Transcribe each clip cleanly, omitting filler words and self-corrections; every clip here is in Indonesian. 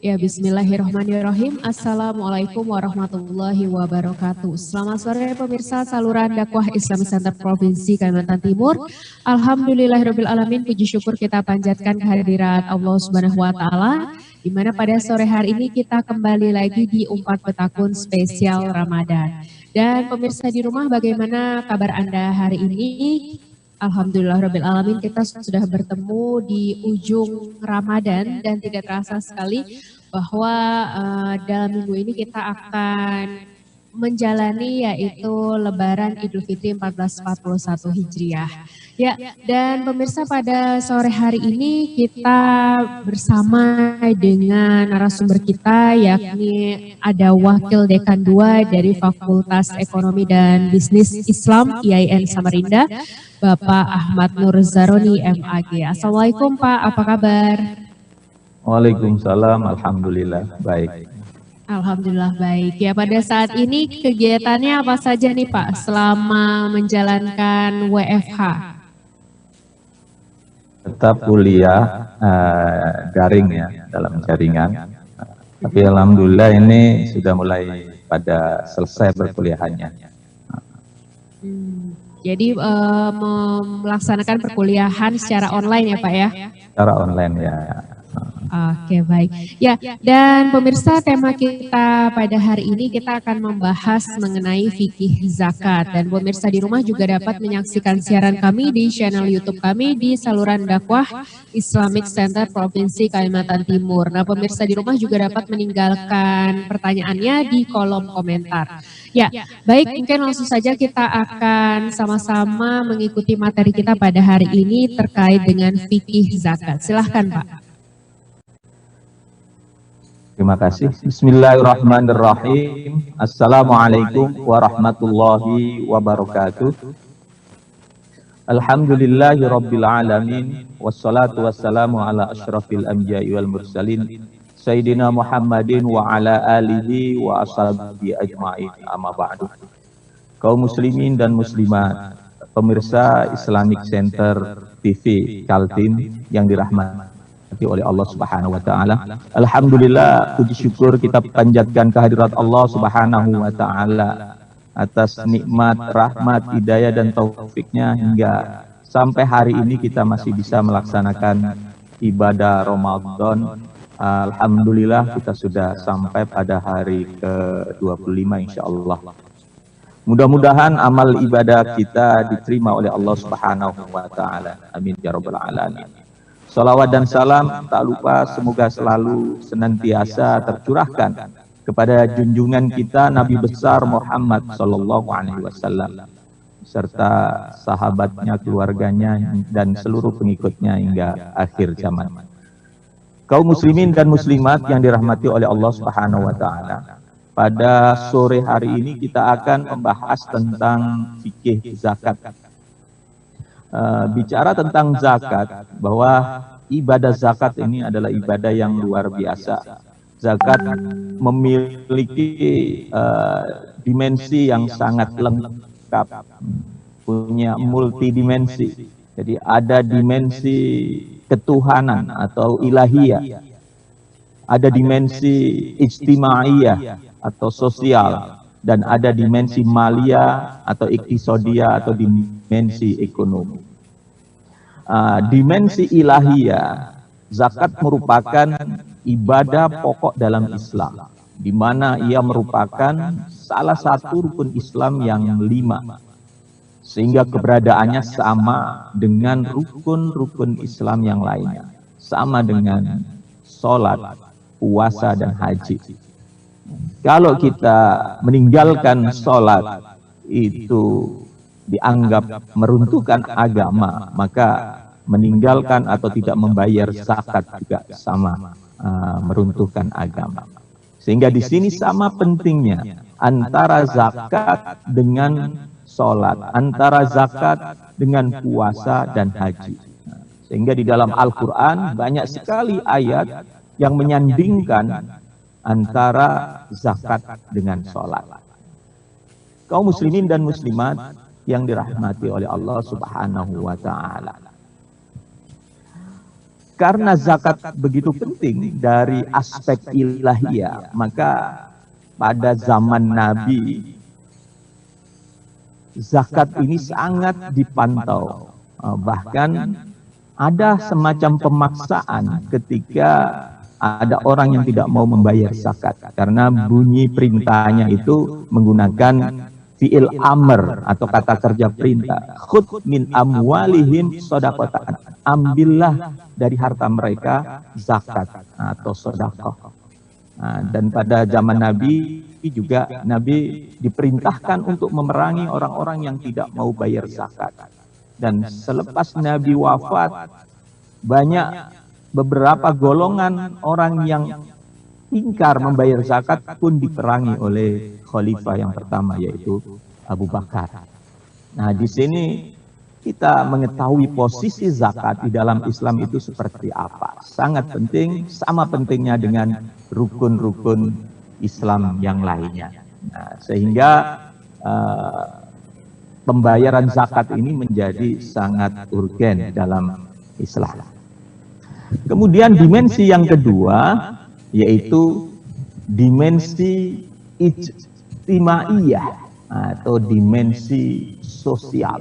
Ya, bismillahirrahmanirrahim. Assalamualaikum warahmatullahi wabarakatuh. Selamat sore pemirsa saluran dakwah Islamic Center Provinsi Kalimantan Timur. Alhamdulillahirrahmanirrahim. Puji syukur kita panjatkan kehadirat Allah Subhanahu wa Ta'ala, di mana pada sore hari ini kita kembali lagi di Umpat Petakun spesial Ramadan. Dan pemirsa di rumah, bagaimana kabar Anda hari ini? Alhamdulillahirrahmanirrahim, kita sudah bertemu di ujung Ramadan dan tidak terasa sekali bahwa dalam minggu ini kita akan menjalani yaitu Lebaran Idul Fitri 1441 Hijriah. Ya, dan pemirsa pada sore hari ini kita bersama dengan narasumber kita, yakni ada Wakil Dekan 2 dari Fakultas Ekonomi dan Bisnis Islam IAIN Samarinda, Bapak Ahmad Nur Zaroni MAG. Assalamualaikum Pak, apa kabar? Waalaikumsalam, alhamdulillah baik. Alhamdulillah baik. Ya, pada saat ini kegiatannya apa saja nih Pak selama menjalankan WFH? Tetap kuliah daring ya, dalam jaringan. Tapi alhamdulillah ini sudah mulai pada selesai perkuliahannya. Jadi melaksanakan perkuliahan secara online ya Pak ya? Secara online ya. Oke, baik. Ya, dan pemirsa, tema kita pada hari ini kita akan membahas mengenai fikih zakat. Dan pemirsa di rumah juga dapat menyaksikan siaran kami di channel YouTube kami di saluran dakwah Islamic Center Provinsi Kalimantan Timur. Nah, pemirsa di rumah juga dapat meninggalkan pertanyaannya di kolom komentar. Ya, baik, mungkin langsung saja kita akan sama-sama mengikuti materi kita pada hari ini terkait dengan fikih zakat. Silahkan Pak. Terima kasih. Bismillahirrahmanirrahim. Assalamualaikum warahmatullahi wabarakatuh. Alhamdulillahi rabbil alamin. Wassalatu wassalamu ala asyrafil anbiya'i wal mursalin. Sayyidina Muhammadin wa ala alihi wa ashabihi ajma'in, amma ba'du. Kaum muslimin dan muslimat, pemirsa Islamic Center TV Kaltim yang dirahmati oleh Allah Subhanahu wa Ta'ala. Alhamdulillah, puji syukur kita panjatkan kehadirat Allah Subhanahu wa Ta'ala atas nikmat, rahmat, hidayah dan taufiknya hingga sampai hari ini kita masih bisa melaksanakan ibadah Ramadan. Alhamdulillah kita sudah sampai pada hari ke-25 insya-Allah. Mudah-mudahan amal ibadah kita diterima oleh Allah Subhanahu wa Ta'ala. Amin ya rabbal alamin. Salawat dan salam tak lupa semoga selalu senantiasa tercurahkan kepada junjungan kita Nabi besar Muhammad sallallahu alaihi wasallam serta sahabatnya, keluarganya dan seluruh pengikutnya hingga akhir zaman. Kaum muslimin dan muslimat yang dirahmati oleh Allah Subhanahu wa Ta'ala, pada sore hari ini kita akan membahas tentang fikih zakat. Bicara tentang zakat, bahwa ibadah zakat ini adalah ibadah yang luar biasa. Zakat memiliki dimensi yang sangat lengkap, punya multidimensi. Jadi ada dimensi ketuhanan atau ilahiyah, ada dimensi ijtimaiyah atau sosial, dan ada dimensi maliyah atau iktisodiyah atau dimensi ekonomi. Dimensi ilahiyah, zakat merupakan ibadah pokok dalam Islam, di mana ia merupakan salah satu rukun Islam yang 5, sehingga keberadaannya sama dengan rukun-rukun Islam yang lainnya, sama dengan sholat, puasa, dan haji. Kalau kita meninggalkan sholat itu dianggap meruntuhkan agama, maka meninggalkan atau tidak membayar zakat juga sama meruntuhkan agama. Sehingga di sini sama pentingnya antara zakat dengan sholat, antara zakat dengan puasa dan haji. Sehingga di dalam Al-Quran banyak sekali ayat yang menyandingkan antara zakat dengan sholat. Kaum muslimin dan muslimat yang dirahmati oleh Allah Subhanahu wa Ta'ala, karena zakat begitu penting dari aspek ilahiyah, maka pada zaman Nabi zakat ini sangat dipantau. Bahkan ada semacam pemaksaan ketika ada orang yang tidak mau membayar zakat karena bunyi perintahnya itu menggunakan fi'il amr atau kata kerja perintah. Khudh min amwalihim shadaqatan. Ambillah dari harta mereka zakat atau sedekah. Dan pada zaman Nabi juga Nabi diperintahkan untuk memerangi orang-orang yang tidak mau bayar zakat. Dan selepas Nabi wafat, banyak beberapa golongan orang yang ingkar membayar zakat pun diperangi oleh khalifah yang pertama, yaitu Abu Bakar. Nah, di sini kita mengetahui posisi zakat di dalam Islam itu seperti apa. Sangat penting, sama pentingnya dengan rukun-rukun Islam yang lainnya. Nah, sehingga pembayaran zakat ini menjadi sangat urgen dalam Islam. Kemudian dimensi yang kedua yaitu dimensi ijtimaiyah atau dimensi sosial.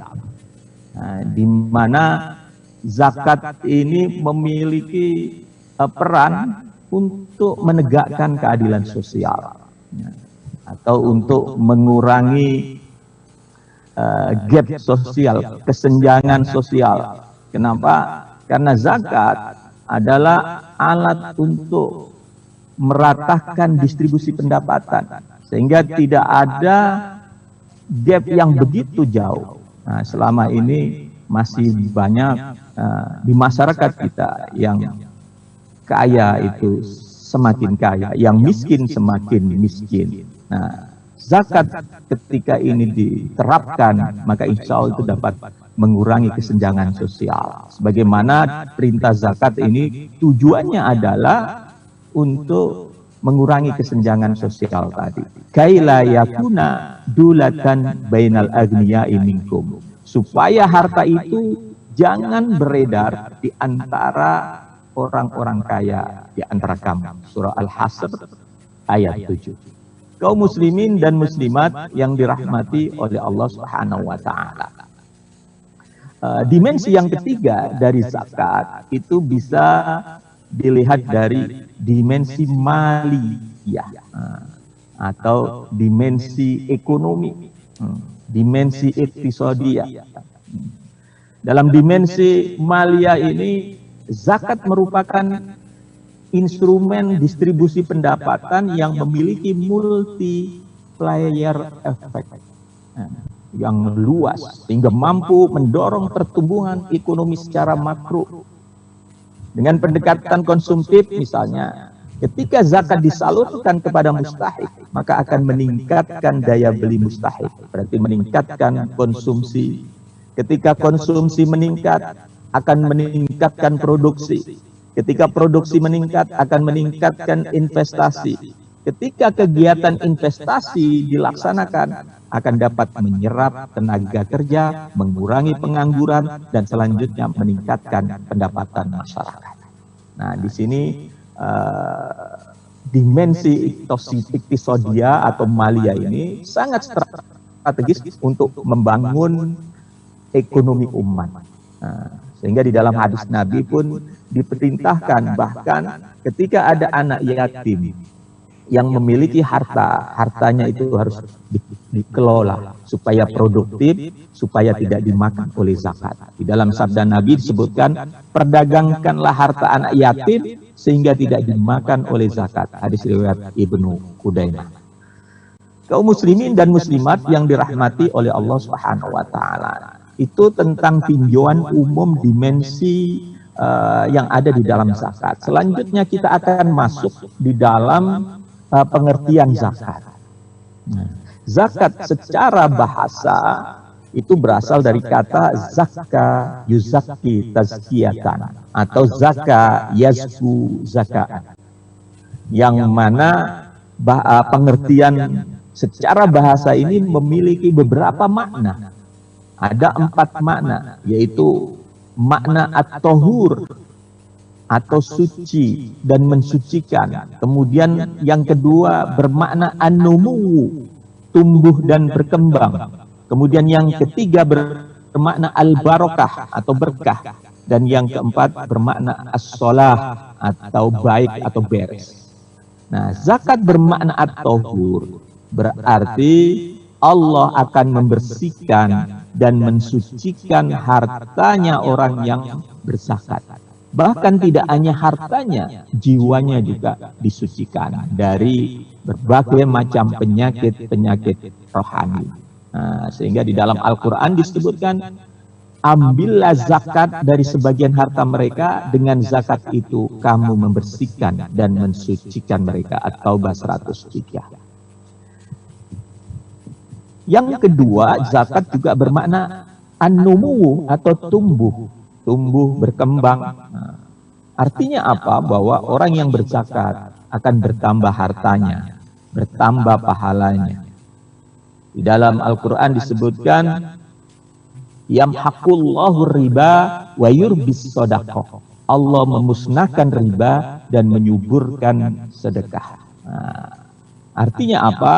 Di mana zakat ini memiliki peran untuk menegakkan keadilan sosial atau untuk mengurangi gap sosial, kesenjangan sosial. Kenapa? Karena zakat adalah alat untuk meratakan distribusi pendapatan sehingga tidak ada gap yang begitu jauh. Nah, selama ini masih banyak di masyarakat kita yang kaya itu semakin kaya, yang miskin semakin miskin. Nah, zakat ketika ini diterapkan, maka insya Allah itu dapat mengurangi kesenjangan sosial. Sebagaimana perintah zakat ini tujuannya adalah untuk mengurangi kesenjangan sosial tadi. Kaila yakuna dulatan bainal agniya'i minkum. Supaya harta itu jangan beredar di antara orang-orang kaya di antara kamu. Surah Al-Hasr ayat 7. Kaum muslimin dan muslimat yang dirahmati oleh Allah Subhanahu wa taala. Dimensi yang ketiga dari zakat itu bisa dilihat dari dimensi maliyah atau dimensi ekonomi, dimensi iktisadiyah. Dalam dimensi maliyah ini zakat merupakan instrumen distribusi pendapatan yang memiliki multiplier effect yang luas sehingga mampu mendorong pertumbuhan ekonomi secara makro. Dengan pendekatan konsumtif misalnya, ketika zakat disalurkan kepada mustahik, maka akan meningkatkan daya beli mustahik, berarti meningkatkan konsumsi. Ketika konsumsi meningkat, akan meningkatkan produksi. Ketika produksi meningkat, akan meningkatkan investasi. Ketika kegiatan investasi dilaksanakan, akan dapat menyerap tenaga kerja, mengurangi pengangguran, dan selanjutnya meningkatkan pendapatan masyarakat. Nah, di sini dimensi iktisadiyah atau maliyah ini sangat strategis untuk membangun ekonomi umat. Nah, sehingga di dalam hadis Nabi pun diperintahkan, bahkan ketika ada anak yatim yang memiliki harta, hartanya itu harus dikelola supaya produktif, supaya tidak dimakan oleh zakat. Di dalam sabda Nabi disebutkan, perdagangkanlah harta anak yatim sehingga tidak dimakan oleh zakat. Hadis riwayat Ibnu Khuzaimah. Kaum muslimin dan muslimat yang dirahmati oleh Allah Subhanahu wa taala. Itu tentang tinjauan umum dimensi yang ada di dalam zakat. Selanjutnya kita akan masuk di dalam pengertian zakat. Zakat secara bahasa itu berasal dari kata zakka yuzakki tazkiyatan atau zakka yazku zakat, yang mana pengertian secara bahasa ini memiliki beberapa makna. Ada 4 makna, yaitu makna at-tahur, atau suci dan mensucikan. Kemudian yang kedua bermakna an-numu, tumbuh dan berkembang. Kemudian yang ketiga bermakna al-barakah atau berkah. Dan yang keempat bermakna as-shalah atau baik atau beres. Nah, zakat bermakna at-tahur, berarti Allah akan membersihkan dan mensucikan hartanya orang yang berzakat. Bahkan tidak hanya hartanya, jiwanya juga disucikan dari berbagai macam penyakit-penyakit rohani. Nah, sehingga di dalam Al-Quran disebutkan, ambillah zakat dari sebagian harta mereka, dengan zakat itu kamu membersihkan dan mensucikan mereka. At-Taubah 103. Yang kedua, zakat juga bermakna an-numu atau tumbuh berkembang. Nah, artinya apa? Bahwa orang yang berzakat akan bertambah hartanya, bertambah pahalanya. Di dalam Al-Quran disebutkan, yamhaqullahu riba wa yurbis shadaqah. Allah memusnahkan riba dan menyuburkan sedekah. Nah, artinya apa?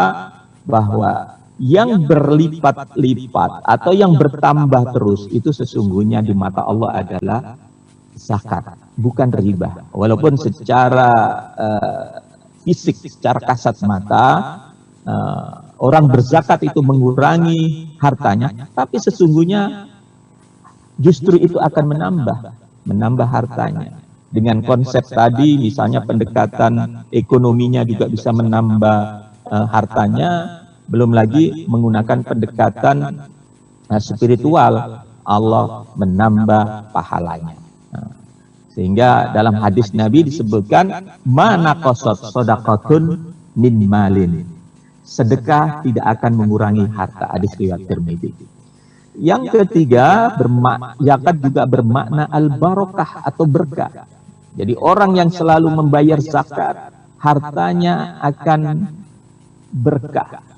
Bahwa yang berlipat-lipat atau yang bertambah terus itu sesungguhnya di mata Allah adalah zakat, bukan riba. Walaupun secara fisik, secara kasat mata orang berzakat itu mengurangi hartanya, tapi sesungguhnya justru itu akan menambah hartanya. Dengan konsep tadi, misalnya pendekatan ekonominya juga bisa menambah hartanya. Belum lagi menggunakan pendekatan spiritual, Allah menambah pahalanya. Nah, sehingga dalam hadis Nabi disebutkan, mana qasat shadaqatun min malin. Sedekah tidak akan mengurangi harta. Hadis riwayat Tirmidzi. Yang ketiga, zakat juga bermakna al-barakah atau berkah. Jadi orang yang selalu membayar zakat, hartanya akan berkah.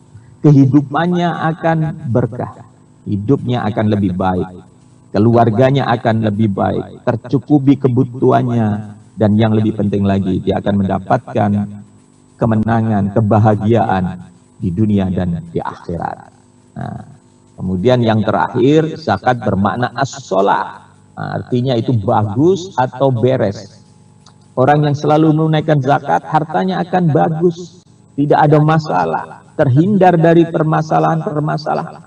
Kehidupannya akan berkah, hidupnya akan lebih baik, keluarganya akan lebih baik, tercukupi kebutuhannya, dan yang lebih penting lagi, dia akan mendapatkan kemenangan, kebahagiaan di dunia dan di akhirat. Nah, kemudian yang terakhir, zakat bermakna as-shalah, artinya itu bagus atau beres. Orang yang selalu menunaikan zakat, hartanya akan bagus, tidak ada masalah, terhindar dari permasalahan-permasalahan.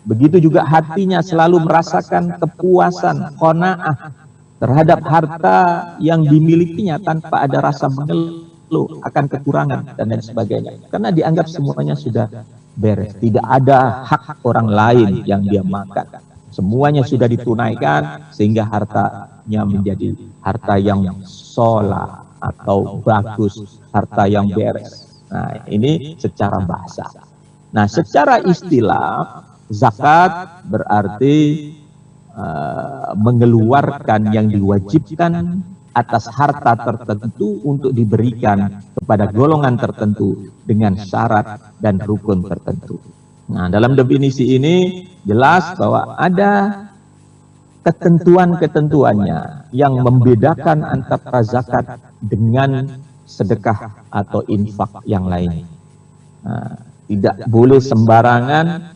Begitu juga hatinya selalu merasakan kepuasan, qanaah terhadap harta yang dimilikinya tanpa ada rasa mengeluh akan kekurangan dan lain sebagainya. Karena dianggap semuanya sudah beres, tidak ada hak orang lain yang dia makan. Semuanya sudah ditunaikan sehingga hartanya menjadi harta yang sholah atau bagus, harta yang beres. Nah, ini secara bahasa. Nah, secara istilah, zakat berarti mengeluarkan yang diwajibkan atas harta tertentu untuk diberikan kepada golongan tertentu dengan syarat dan rukun tertentu. Nah, dalam definisi ini jelas bahwa ada ketentuan-ketentuannya yang membedakan antara zakat dengan sedekah atau infak yang lain. Nah, tidak boleh sembarangan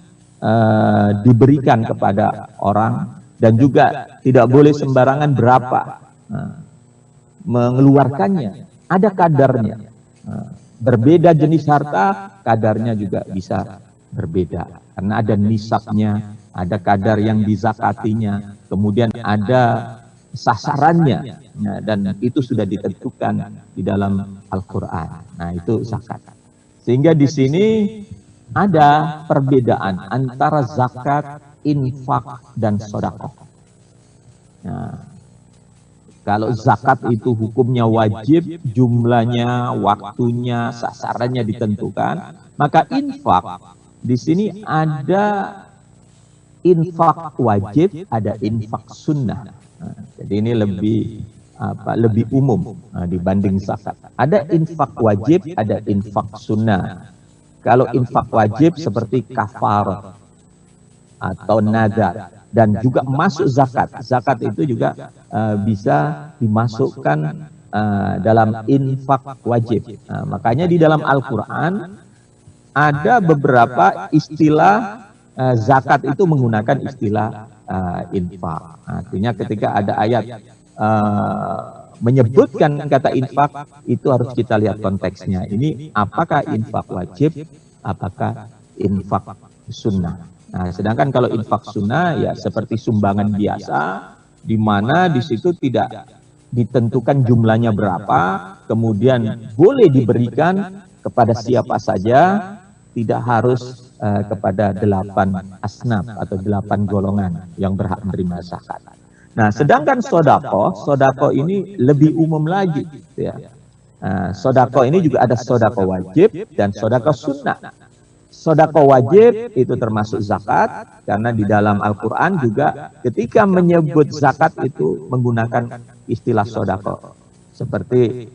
diberikan kepada orang, dan juga tidak boleh sembarangan berapa mengeluarkannya. Ada kadarnya. Berbeda jenis harta, kadarnya juga bisa berbeda. Karena ada nisabnya, ada kadar yang dizakatinya, kemudian ada sasarannya. Nah, dan itu sudah ditentukan di dalam Al-Quran. Nah, itu zakat. Sehingga di sini ada perbedaan antara zakat, infak, dan sedekah. Nah, kalau zakat itu hukumnya wajib, jumlahnya, waktunya, sasarannya ditentukan, maka infak di sini ada infak wajib, ada infak sunnah. Nah, jadi ini lebih umum dibanding zakat. Ada infak wajib, ada infak sunnah. Kalau infak wajib seperti kafarah atau nadar, dan juga masuk zakat. Zakat itu juga bisa dimasukkan dalam infak wajib. Makanya di dalam Al-Quran ada beberapa istilah zakat itu menggunakan istilah infak. Artinya ketika ada ayat menyebutkan kata infak, itu harus kita lihat konteksnya. Ini apakah infak wajib, apakah infak sunnah. Nah, sedangkan kalau infak sunnah ya seperti sumbangan biasa, di mana di situ tidak ditentukan jumlahnya berapa, kemudian boleh diberikan kepada siapa saja, tidak harus kepada 8 asnaf atau 8 golongan yang berhak menerima zakat. Nah, sedangkan sodako ini lebih umum lagi. Ya. Sodako ini juga ada sodako wajib dan sodako sunnah. Sodako wajib itu termasuk zakat, karena di dalam Al-Quran juga ketika menyebut zakat itu menggunakan istilah sodako. Seperti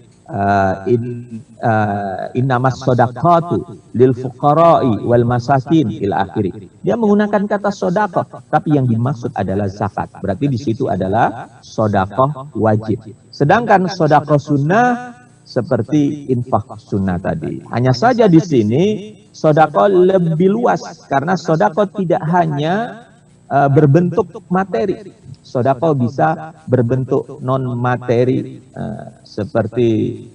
innamas sodaqatu lil fuqara'i wal masakin ila akhiri. Dia menggunakan kata sodako, tapi yang dimaksud adalah zakat. Berarti di situ adalah sodako wajib. Sedangkan sodako sunnah seperti infak sunnah tadi. Hanya saja di sini sodako lebih luas, karena sodako tidak hanya berbentuk materi. Sodako bisa berbentuk non materi, seperti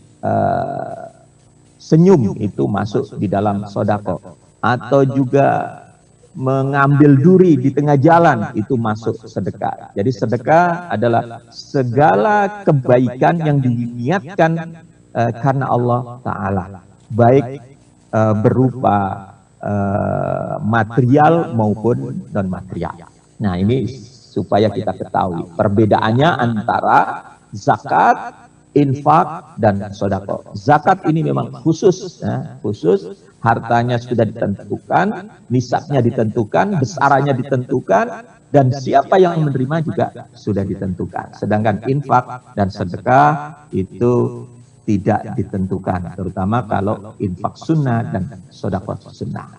senyum itu masuk di dalam sodako, atau juga mengambil duri di tengah jalan itu masuk sedekah. Jadi sedekah adalah segala kebaikan yang diniatkan karena Allah Ta'ala, baik berupa material maupun non material. Nah, ini supaya kita ketahui perbedaannya antara zakat, infak, dan sodako. Zakat ini memang khusus, khusus, hartanya sudah ditentukan, nisabnya ditentukan, besarannya ditentukan, dan siapa yang menerima juga sudah ditentukan. Sedangkan infak dan sedekah itu tidak ditentukan, terutama kalau infak sunnah dan sodako sunnah.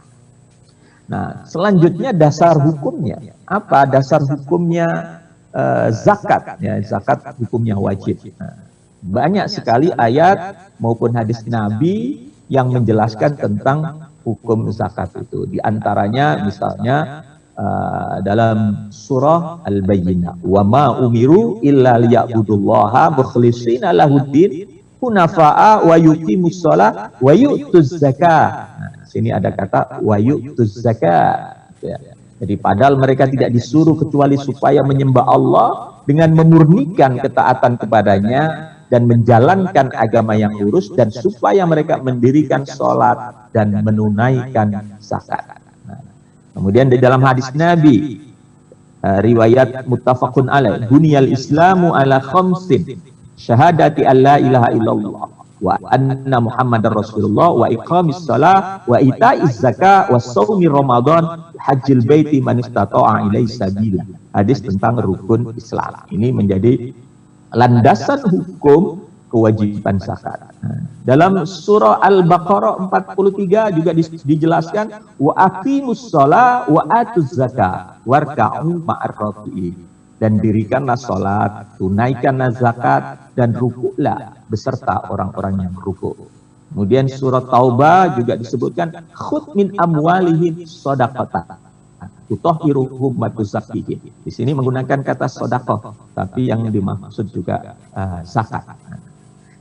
Nah, selanjutnya dasar hukumnya. Apa dasar hukumnya zakat? Ya, zakat hukumnya wajib. Nah, banyak sekali ayat maupun hadis Nabi yang menjelaskan tentang hukum zakat itu. Di antaranya misalnya dalam surah Al-Bayyinah, wa ma umiru illa liya'budullaha mukhlishina lahuddin hunafa'a wa yuqimus shalah wa yu'tuz zakah. Sini ada kata wa yu'tuz zakah. Ya. Jadi padahal mereka tidak disuruh kecuali supaya menyembah Allah dengan memurnikan ketaatan kepadanya dan menjalankan agama yang lurus, dan supaya mereka mendirikan sholat dan menunaikan zakat. Nah, kemudian di dalam hadis Nabi riwayat muttafaqun alaih, buniyal islamu ala khamsin syahadati alla ilaha illallah wa anna muhammadar rasulullah wa iqamis shalah wa ita'iz zakah wa shaumi ramadan hajjil baiti man istata'a ilaihi sabila. Hadis tentang rukun Islam. Ini menjadi landasan hukum kewajiban zakat. Dalam surah Al-Baqarah 43 juga dijelaskan wa aqimus shalah wa atuz zakah warka'u ma'ar rafi'in. Dan dirikanlah sholat, tunaikanlah zakat, dan rukuklah beserta orang-orang yang rukuk. Kemudian surat Taubah juga disebutkan khudh min amwalihim shadaqatan tutahhiruhum wa tuzakkihim. Di sini menggunakan kata sedekah, tapi yang dimaksud juga zakat.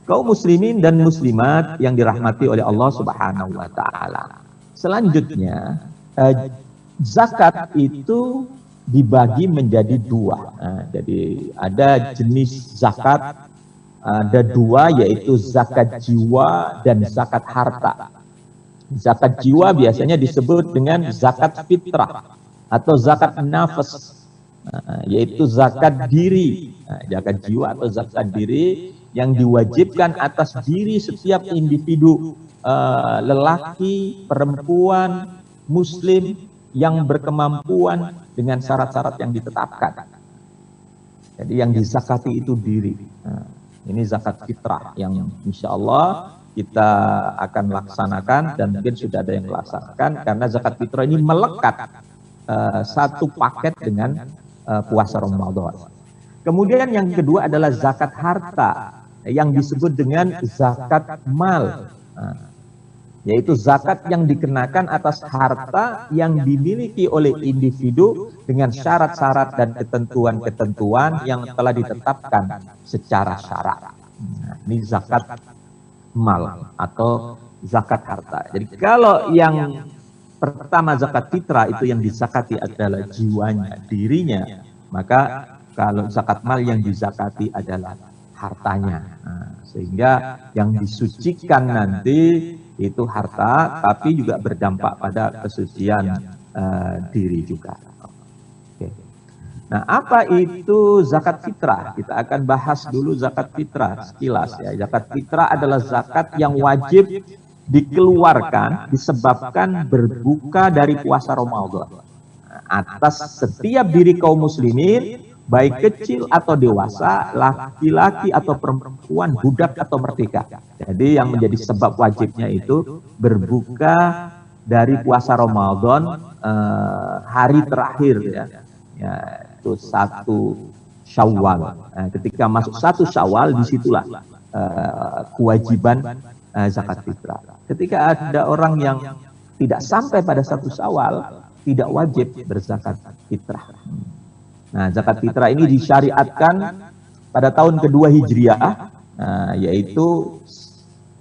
Kaum muslimin dan muslimat yang dirahmati oleh Allah Subhanahu wa taala. Selanjutnya, zakat itu dibagi menjadi dua. Jadi ada jenis zakat, ada dua, yaitu zakat jiwa dan zakat harta. Zakat jiwa biasanya disebut dengan zakat fitrah atau zakat nafas, yaitu zakat diri. Zakat jiwa atau zakat diri yang diwajibkan atas diri setiap individu, lelaki, perempuan, muslim yang berkemampuan dengan syarat-syarat yang ditetapkan. Jadi yang dizakati itu diri. Ini zakat fitrah yang insya Allah kita akan laksanakan, dan mungkin sudah ada yang melaksanakan, karena zakat fitrah ini melekat satu paket dengan puasa Ramadan. Kemudian yang kedua adalah zakat harta yang disebut dengan zakat mal, yaitu zakat yang dikenakan atas harta yang dimiliki oleh individu dengan syarat-syarat dan ketentuan-ketentuan yang telah ditetapkan secara syara. Ini zakat mal atau zakat harta. Jadi kalau yang pertama zakat fitrah itu yang dizakati adalah jiwanya, dirinya, maka kalau zakat mal yang dizakati adalah hartanya. Sehingga yang disucikan nanti itu harta, tapi juga berdampak pada kesucian diri juga. Oke. Nah, apa itu zakat fitrah? Kita akan bahas dulu zakat fitrah sekilas ya. Zakat fitrah adalah zakat yang wajib dikeluarkan disebabkan berbuka dari puasa Ramadan atas setiap diri kaum muslimin, baik kecil atau dewasa, laki-laki atau perempuan, budak atau merdeka. Jadi yang menjadi sebab wajibnya itu berbuka dari puasa Ramadan hari terakhir ya, itu 1 Syawal. Ketika masuk 1 Syawal, disitulah kewajiban zakat fitrah. Ketika ada orang yang tidak sampai pada 1 Syawal, tidak wajib berzakat fitrah. Nah, zakat fitrah ini disyariatkan pada tahun kedua Hijriah, yaitu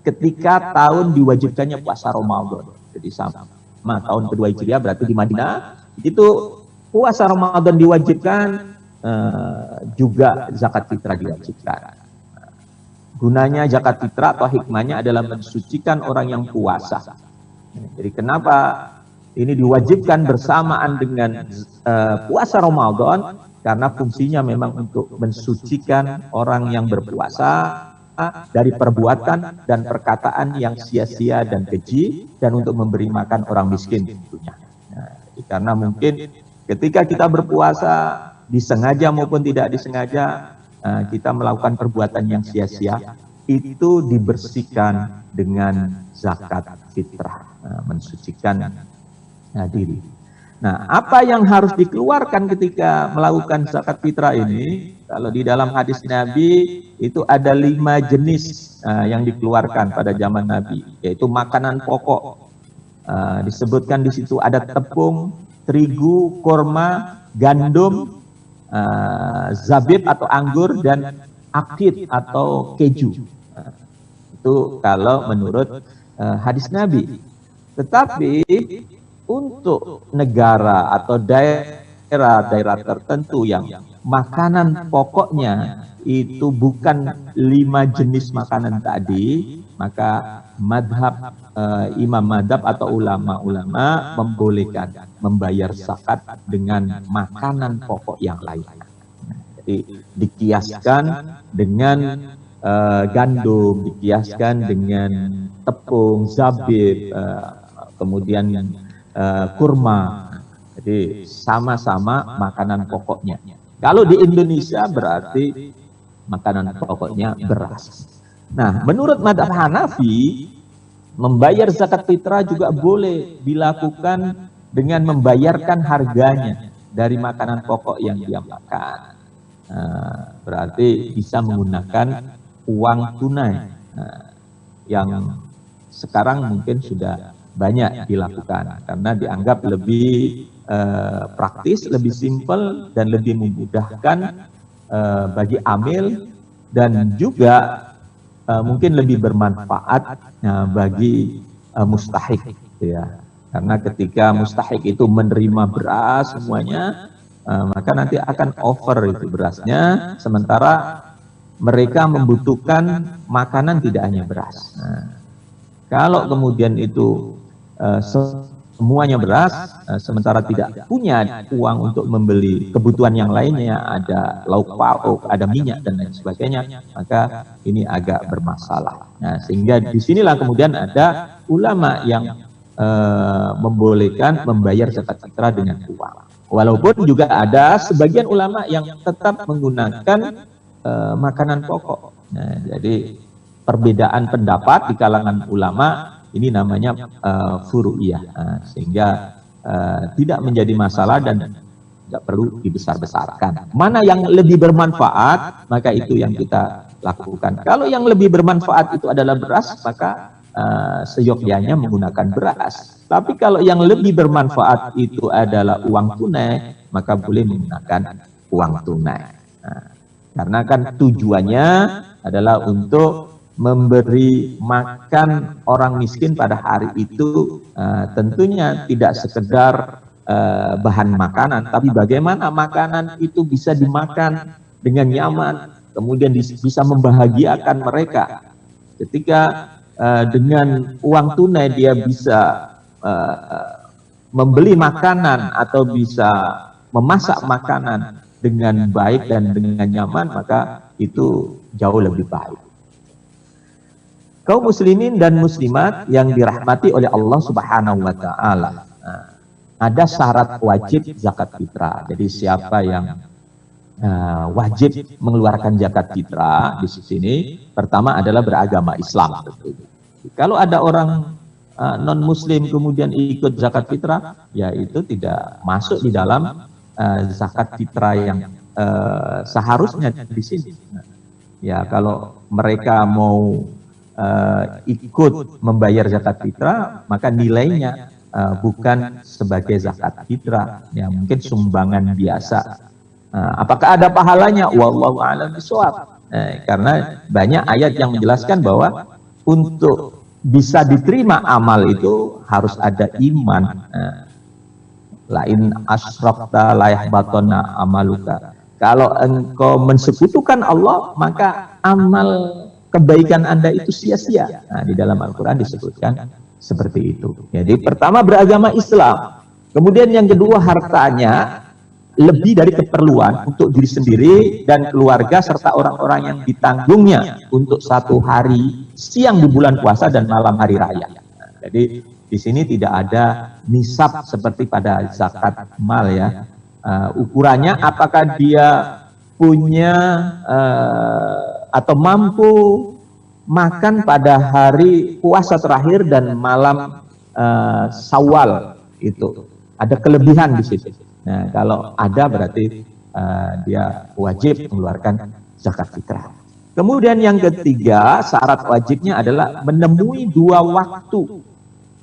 ketika tahun diwajibkannya puasa Ramadan. Jadi sama tahun kedua Hijriah berarti di Madinah itu puasa Ramadan diwajibkan, juga zakat fitrah diwajibkan. Gunanya zakat fitrah atau hikmahnya adalah mensucikan orang yang puasa. Jadi kenapa ini diwajibkan bersamaan dengan puasa Ramadan? Karena fungsinya memang untuk mensucikan orang yang berpuasa dari perbuatan dan perkataan yang sia-sia dan keji, dan untuk memberi makan orang miskin tentunya. Nah, karena mungkin ketika kita berpuasa, disengaja maupun tidak disengaja, kita melakukan perbuatan yang sia-sia, itu dibersihkan dengan zakat fitrah, mensucikan diri. Nah, apa yang harus dikeluarkan ketika melakukan zakat fitrah ini? Kalau di dalam hadis Nabi itu ada 5 jenis yang dikeluarkan pada zaman Nabi, yaitu makanan pokok. Disebutkan di situ ada tepung, terigu, kurma, gandum, zabib atau anggur, dan akid atau keju. Itu kalau menurut hadis Nabi. Tetapi untuk negara atau daerah tertentu yang makanan pokoknya itu bukan 5 jenis makanan tadi, maka madhab imam madhab atau ulama-ulama membolehkan membayar zakat dengan makanan pokok yang lain. Jadi dikiaskan dengan gandum, dikiaskan dengan tepung, zabib, kemudian kurma. Jadi sama-sama makanan pokoknya. Kalau di Indonesia berarti makanan pokoknya beras. Nah, menurut madhab Hanafi, membayar zakat fitrah juga boleh dilakukan dengan membayarkan harganya dari makanan pokok yang dia makan. Berarti bisa menggunakan uang tunai, yang sekarang mungkin sudah banyak dilakukan karena dianggap lebih praktis, lebih simpel, dan lebih memudahkan bagi amil, dan juga mungkin lebih bermanfaat bagi mustahik, gitu ya. Karena ketika mustahik itu menerima beras semuanya, maka nanti akan over itu berasnya, sementara mereka membutuhkan makanan tidak hanya beras. Kalau kemudian itu semuanya beras, sementara tidak punya uang untuk membeli kebutuhan yang lainnya, ada lauk pauk, ada minyak dan lain sebagainya, maka ini agak bermasalah. Nah, sehingga disinilah kemudian ada ulama yang membolehkan membayar zakat fitrah dengan uang. Walaupun juga ada sebagian ulama yang tetap menggunakan makanan pokok. Nah, jadi perbedaan pendapat di kalangan ulama ini namanya furu'iyah, sehingga tidak menjadi masalah, dan nggak perlu dibesar-besarkan. Mana yang lebih bermanfaat, maka itu yang kita lakukan. Kalau yang lebih bermanfaat itu adalah beras, maka seyogyanya menggunakan beras. Tapi kalau yang lebih bermanfaat itu adalah uang tunai, maka boleh menggunakan uang tunai. Nah, karena kan tujuannya adalah untuk memberi makan orang miskin pada hari itu, tentunya tidak sekedar bahan makanan, tapi bagaimana makanan itu bisa dimakan dengan nyaman, kemudian bisa membahagiakan mereka. Ketika dengan uang tunai dia bisa membeli makanan atau bisa memasak makanan dengan baik dan dengan nyaman, maka itu jauh lebih baik. Kaum muslimin dan muslimat yang dirahmati oleh Allah Subhanahu wa taala. Ada syarat wajib zakat fitrah. Jadi siapa yang wajib mengeluarkan zakat fitrah di sini, pertama adalah beragama Islam. Kalau ada orang non muslim kemudian ikut zakat fitrah, ya itu tidak masuk di dalam zakat fitrah yang seharusnya di sini. Ya kalau mereka mau ikut membayar zakat fitrah, maka nilainya bukan sebagai zakat fitrah, ya mungkin sumbangan biasa. Apakah ada pahalanya? Wallahu a'lam bishawab. Karena banyak ayat yang menjelaskan bahwa untuk bisa diterima amal itu harus ada iman. Lain asyrafta la yahbatonna amaluka. Kalau engkau mensekutukan Allah, maka amal kebaikan Anda itu sia-sia. Nah, di dalam Al-Quran disebutkan seperti itu. Jadi pertama beragama Islam. Kemudian yang kedua hartanya lebih dari keperluan untuk diri sendiri dan keluarga serta orang-orang yang ditanggungnya untuk satu hari siang di bulan puasa dan malam hari raya. Nah, jadi di sini tidak ada nisab seperti pada zakat mal ya. Ukurannya apakah dia punya atau mampu makan pada hari puasa terakhir dan malam Syawal, itu ada kelebihan di situ. Nah, kalau ada berarti dia wajib mengeluarkan zakat fitrah. Kemudian yang ketiga, syarat wajibnya adalah menemui 2 waktu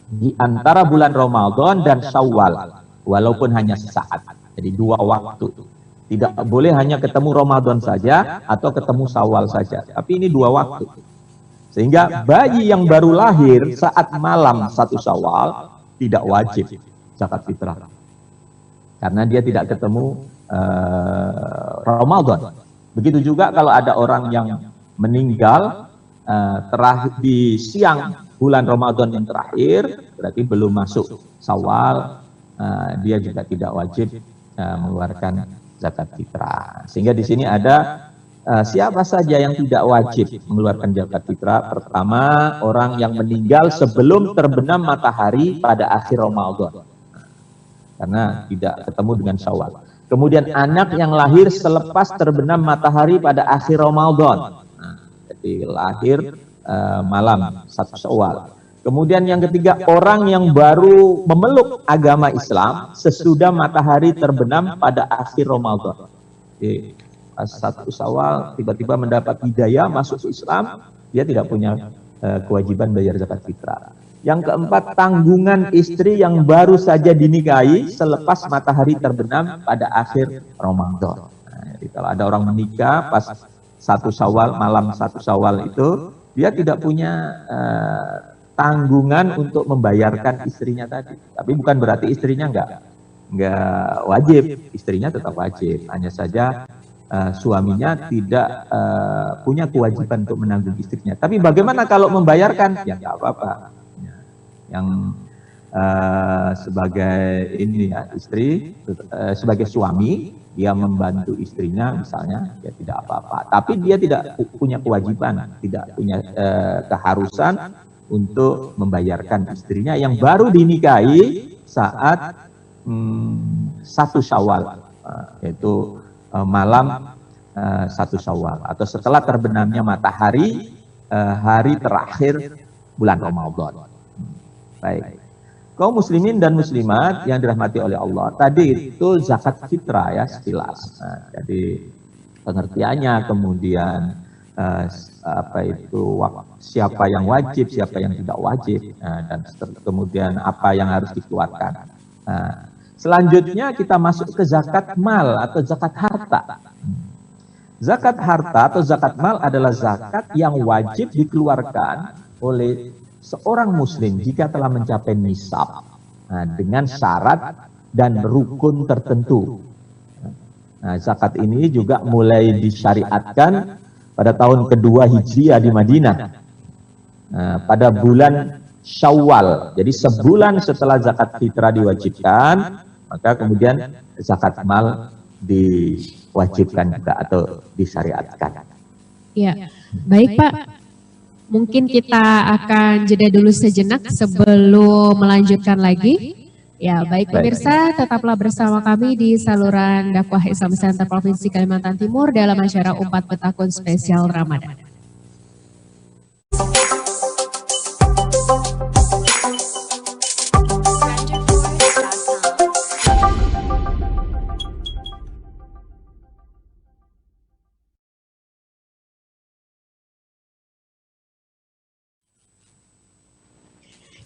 di antara bulan Ramadan dan Syawal, walaupun hanya sesaat. Jadi 2 waktu. Tidak boleh hanya ketemu Ramadan saja atau ketemu Syawal saja, tapi ini 2 waktu. Sehingga bayi yang baru lahir saat malam 1 Syawal tidak wajib zakat fitrah, karena dia tidak ketemu Ramadan. Begitu juga kalau ada orang yang meninggal terakhir di siang bulan Ramadan yang terakhir, berarti belum masuk Syawal, dia juga tidak wajib mengeluarkan zakat fitrah. Sehingga di sini ada siapa saja yang tidak wajib mengeluarkan zakat fitrah. Pertama, orang yang meninggal sebelum terbenam matahari pada akhir Ramadan, karena tidak ketemu dengan Syawal. Kemudian anak yang lahir selepas terbenam matahari pada akhir Ramadan. Nah, jadi lahir malam 1 Syawal. Kemudian yang ketiga, orang yang baru memeluk agama Islam sesudah matahari terbenam pada akhir Ramadan. Jadi, pas 1 Syawal tiba-tiba mendapat hidayah masuk ke Islam, dia tidak punya kewajiban bayar zakat fitrah. Yang keempat, tanggungan istri yang baru saja dinikahi selepas matahari terbenam pada akhir Ramadan. Nah, jadi kalau ada orang menikah pas 1 Syawal, malam 1 Syawal itu, dia tidak punya tanggungan untuk membayarkan istrinya tadi. Tapi bukan berarti istrinya nggak wajib, istrinya tetap wajib. Hanya saja suaminya tidak punya kewajiban untuk menanggung istrinya. Tapi bagaimana kalau membayarkan? Ya nggak apa-apa. Yang sebagai ini ya istri, sebagai suami, dia membantu istrinya misalnya, ya tidak apa-apa. Tapi dia tidak punya kewajiban, tidak punya keharusan untuk membayarkan istrinya yang baru dinikahi saat 1 Syawal, yaitu malam 1 Syawal atau setelah terbenamnya matahari hari terakhir bulan Ramadan. Baik. kaum muslimin dan muslimat yang dirahmati oleh Allah. Tadi itu zakat fitrah ya sekilas. Nah, jadi pengertiannya, kemudian siapa yang wajib, siapa yang tidak wajib, dan kemudian apa yang harus dikeluarkan. Nah, selanjutnya kita masuk ke zakat mal atau zakat harta. Zakat harta atau zakat mal adalah zakat yang wajib dikeluarkan oleh seorang muslim jika telah mencapai nisab, dengan syarat dan rukun tertentu. Nah, zakat ini juga mulai disyariatkan pada tahun kedua Hijriah di Madinah, pada bulan Syawal. Jadi sebulan setelah zakat fitrah diwajibkan, maka kemudian zakat mal diwajibkan juga atau disyariatkan. Ya, baik Pak. Mungkin kita akan jeda dulu sejenak sebelum melanjutkan lagi. Ya, baik pemirsa, tetaplah bersama kami di saluran dakwah Islam Center Provinsi Kalimantan Timur dalam acara Umpat Betakun Spesial Ramadan.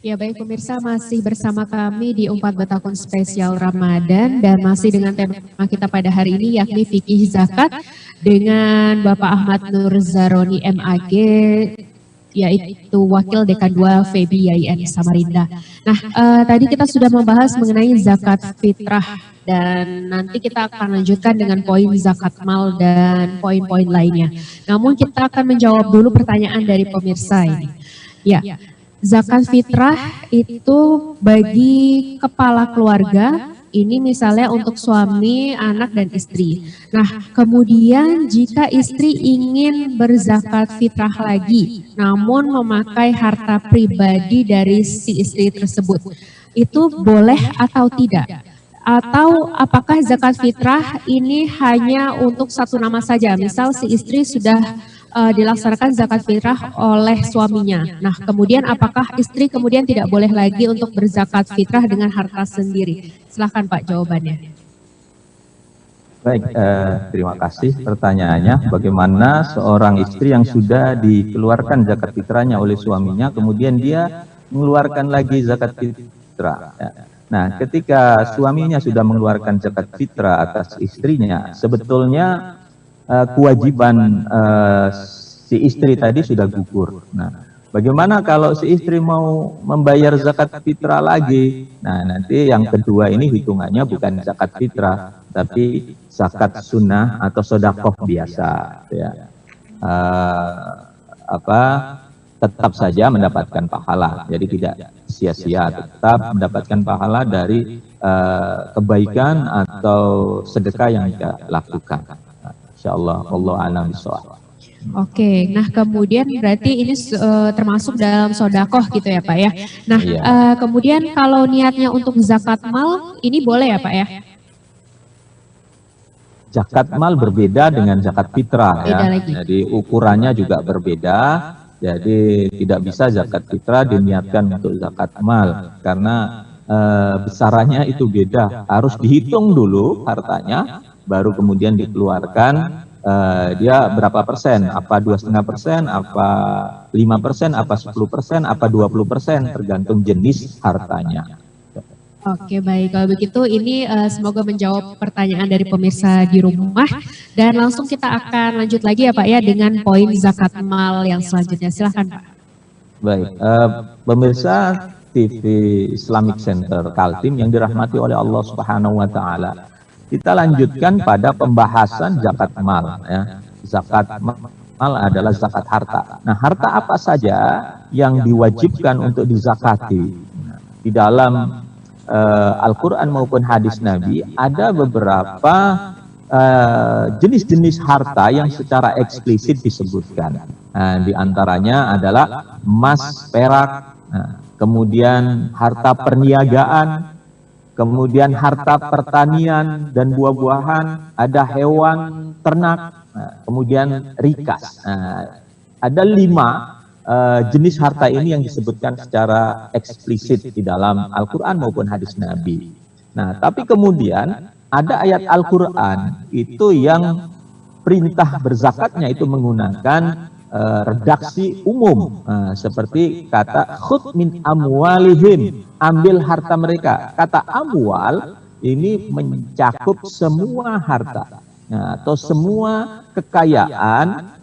Ya baik pemirsa, masih bersama kami di Umpat Betakun Spesial Ramadan dan masih dengan tema kita pada hari ini yakni fikih zakat dengan Bapak Ahmad Nur Zaroni MAG, yaitu Wakil Dekan 2 FEBI YIN Samarinda. Nah, tadi kita sudah membahas mengenai zakat fitrah dan nanti kita akan lanjutkan dengan poin zakat mal dan poin-poin lainnya. Namun kita akan menjawab dulu pertanyaan dari pemirsa ini. Ya. Zakat fitrah itu bagi kepala keluarga, ini misalnya untuk suami, anak, dan istri. Nah, kemudian jika istri ingin berzakat fitrah lagi, namun memakai harta pribadi dari si istri tersebut, itu boleh atau tidak? Atau apakah zakat fitrah ini hanya untuk satu nama saja? Misal si istri sudah dilaksanakan zakat fitrah oleh suaminya. Nah, kemudian apakah istri kemudian tidak boleh lagi untuk berzakat fitrah dengan harta sendiri? Silahkan Pak jawabannya. Baik, terima kasih pertanyaannya. Bagaimana seorang istri yang sudah dikeluarkan zakat fitrahnya oleh suaminya, kemudian dia mengeluarkan lagi zakat fitrah. Nah, ketika suaminya sudah mengeluarkan zakat fitrah atas istrinya, sebetulnya kewajiban si istri tadi sudah gugur. Nah, bagaimana kalau si istri mau membayar zakat fitrah lagi? Nah, nanti yang kedua ini hitungannya bukan zakat fitrah, tapi zakat sunnah atau sodakoh biasa. Ya. Tetap saja mendapatkan pahala. Jadi tidak sia-sia, tetap mendapatkan pahala dari kebaikan atau sedekah yang dia lakukan. Insyaallah, Allah a'lam bishawab. Oke, nah kemudian berarti ini termasuk dalam sodakoh gitu ya Pak ya. Nah, kemudian kalau niatnya untuk zakat mal, ini boleh ya Pak ya? Zakat mal berbeda dengan zakat fitrah ya. Jadi ukurannya juga berbeda. Jadi tidak bisa zakat fitrah diniatkan untuk zakat mal karena besarannya itu beda. Harus dihitung dulu hartanya, baru kemudian dikeluarkan dia berapa persen, apa 2,5%, apa 5%, apa 10%, apa 20%, tergantung jenis hartanya. Oke baik, kalau begitu ini semoga menjawab pertanyaan dari pemirsa di rumah dan langsung kita akan lanjut lagi ya Pak ya dengan poin zakat mal yang selanjutnya. Silahkan Pak. Baik, pemirsa TV Islamic Center Kaltim yang dirahmati oleh Allah Subhanahu wa Ta'ala. Kita lanjutkan pada pembahasan zakat mal. Ya. Zakat mal adalah zakat harta. Nah, harta apa saja yang diwajibkan untuk dizakati? Di dalam Al-Quran maupun hadis Nabi, ada beberapa jenis-jenis harta yang secara eksplisit disebutkan. Nah, di antaranya adalah emas, perak, kemudian harta perniagaan, kemudian harta pertanian dan buah-buahan, ada hewan ternak, kemudian rikas. Ada 5 jenis harta ini yang disebutkan secara eksplisit di dalam Al-Quran maupun hadis Nabi. Nah, tapi kemudian ada ayat Al-Quran itu yang perintah berzakatnya itu menggunakan redaksi umum, seperti kata khud min amwalihim, ambil harta mereka. Kata amwal ini mencakup semua harta, atau semua kekayaan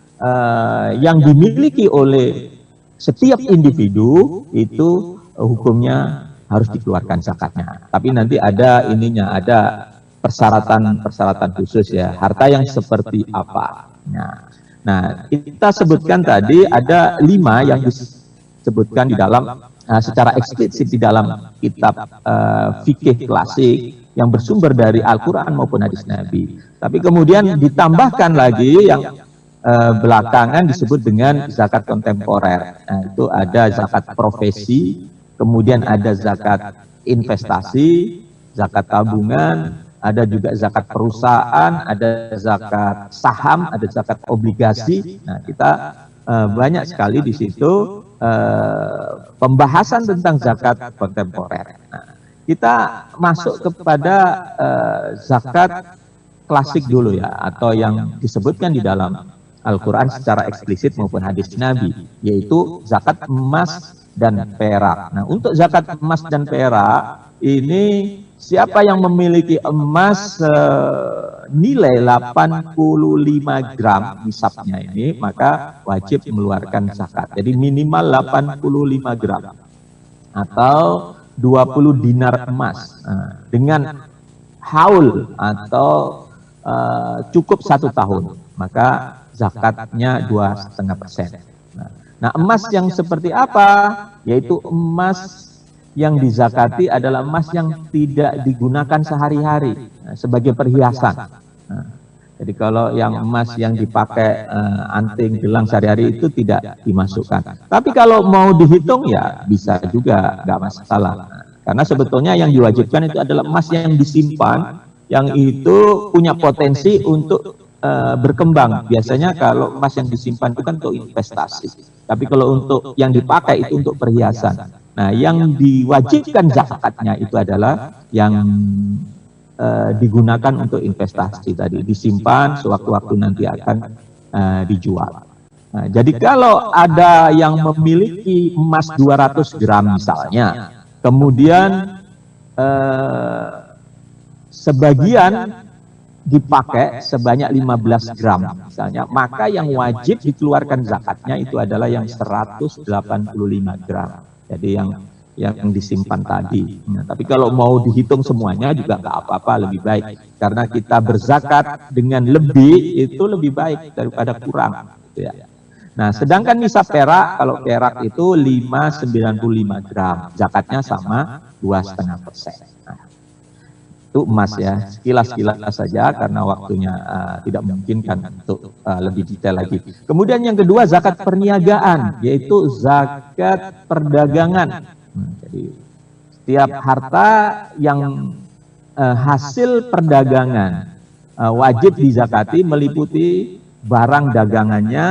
yang dimiliki oleh setiap individu, itu hukumnya harus dikeluarkan zakatnya. Tapi nanti ada ininya, ada persyaratan khusus ya, harta yang seperti apa. Nah, kita sebutkan tadi ada 5 yang disebutkan di dalam secara eksplisit di dalam kitab fikih klasik yang bersumber dari Al-Quran maupun hadis Nabi. Tapi kemudian ditambahkan lagi yang belakangan disebut dengan zakat kontemporer. Nah, itu ada zakat profesi, kemudian ada zakat investasi, zakat tabungan, ada juga zakat perusahaan, ada zakat saham, ada zakat obligasi. Nah, kita banyak sekali di situ pembahasan tentang zakat kontemporer. Nah, kita masuk kepada zakat klasik dulu ya, atau yang disebutkan di dalam Al-Quran secara eksplisit maupun hadis Nabi, yaitu zakat emas dan perak. Nah, untuk zakat emas dan perak ini, siapa yang memiliki emas nilai 85 gram nisabnya ini, maka wajib mengeluarkan zakat. Jadi minimal 85 gram atau 20 dinar emas dengan haul atau cukup 1 tahun, maka zakatnya 2,5%. Nah, emas yang seperti apa? Yaitu emas yang dizakati adalah emas yang tidak digunakan sehari-hari sebagai perhiasan. Jadi kalau yang emas yang dipakai anting, gelang sehari-hari itu tidak dimasukkan. Tapi kalau mau dihitung ya bisa juga, nggak masalah. Karena sebetulnya yang diwajibkan itu adalah emas yang disimpan, yang itu punya potensi untuk berkembang. Biasanya kalau emas yang disimpan itu kan untuk investasi. Tapi kalau untuk yang dipakai itu untuk perhiasan. Nah, yang diwajibkan zakatnya itu adalah yang digunakan untuk investasi tadi, disimpan sewaktu-waktu nanti akan dijual. Nah, jadi kalau ada yang memiliki emas 200 gram misalnya, kemudian sebagian dipakai sebanyak 15 gram misalnya, maka yang wajib dikeluarkan zakatnya itu adalah yang 185 gram. Jadi yang disimpan tadi. Nah, tapi kalau mau dihitung semuanya juga nggak apa-apa, lebih baik. Karena kita berzakat dengan lebih itu lebih baik daripada kurang. Gitu ya. Nah, sedangkan nisab perak, kalau perak itu 595 gram. Zakatnya sama 2,5%. Nah, itu emas ya, sekilas-kilas saja karena waktunya tidak memungkinkan untuk lebih detail lagi. Kemudian yang kedua zakat perniagaan, yaitu zakat perdagangan. Jadi setiap harta yang hasil perdagangan wajib dizakati, meliputi barang dagangannya,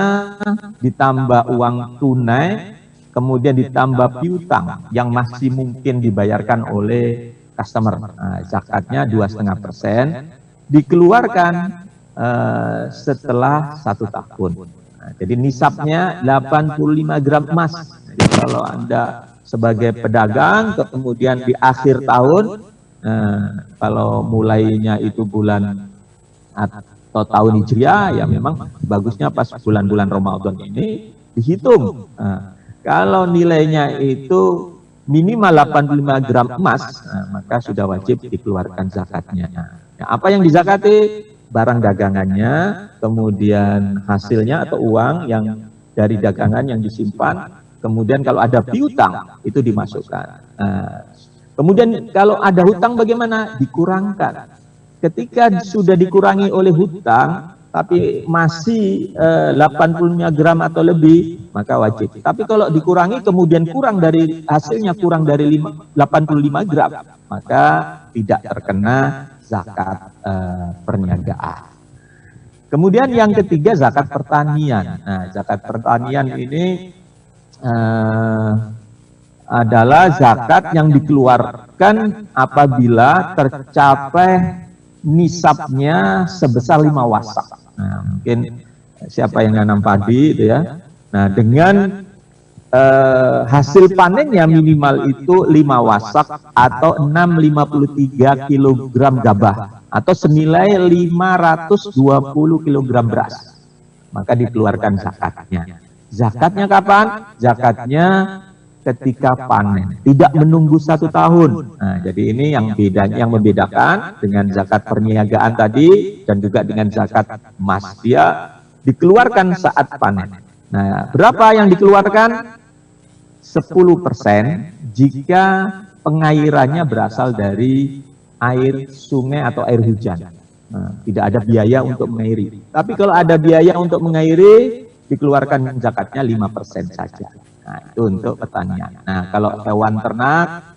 ditambah uang tunai, kemudian ditambah piutang yang masih mungkin dibayarkan oleh customer. Zakatnya 2,5%, dikeluarkan setelah 1 tahun. Jadi nisabnya 85 gram emas. Jadi kalau Anda sebagai pedagang, kemudian di akhir tahun, kalau mulainya itu bulan atau tahun Hijriah, ya memang bagusnya pas bulan-bulan Ramadan ini dihitung. Kalau nilainya itu minimal 85 gram emas, maka sudah wajib dikeluarkan zakatnya. Nah, apa yang dizakati? Barang dagangannya, kemudian hasilnya atau uang yang dari dagangan yang disimpan, kemudian kalau ada piutang itu dimasukkan. Kemudian kalau ada hutang bagaimana? Dikurangkan. Ketika sudah dikurangi oleh hutang, tapi masih 85 gram atau lebih, maka wajib. Tapi kalau dikurangi kemudian kurang dari hasilnya, kurang dari 85 gram, maka tidak terkena zakat perniagaan. Kemudian yang ketiga zakat pertanian. Nah, zakat pertanian ini adalah zakat yang dikeluarkan apabila tercapai nisabnya sebesar 5 wasak. Nah, mungkin siapa yang nanam padi itu ya. Nah, dengan hasil panennya minimal itu 5 wasak atau 653 kg gabah atau senilai 520 kg beras. Maka dikeluarkan zakatnya. Zakatnya kapan? Zakatnya ketika panen, tidak menunggu 1 tahun. Nah, jadi ini yang membedakan dengan zakat perniagaan tadi dan juga dengan zakat emas. Dia dikeluarkan saat panen. Nah, berapa yang dikeluarkan? 10% jika pengairannya berasal dari air sungai atau air hujan. Nah, tidak ada biaya untuk mengairi. Tapi kalau ada biaya untuk mengairi, dikeluarkan zakatnya 5% saja. Nah, itu untuk pertanian. Nah, kalau hewan ternak,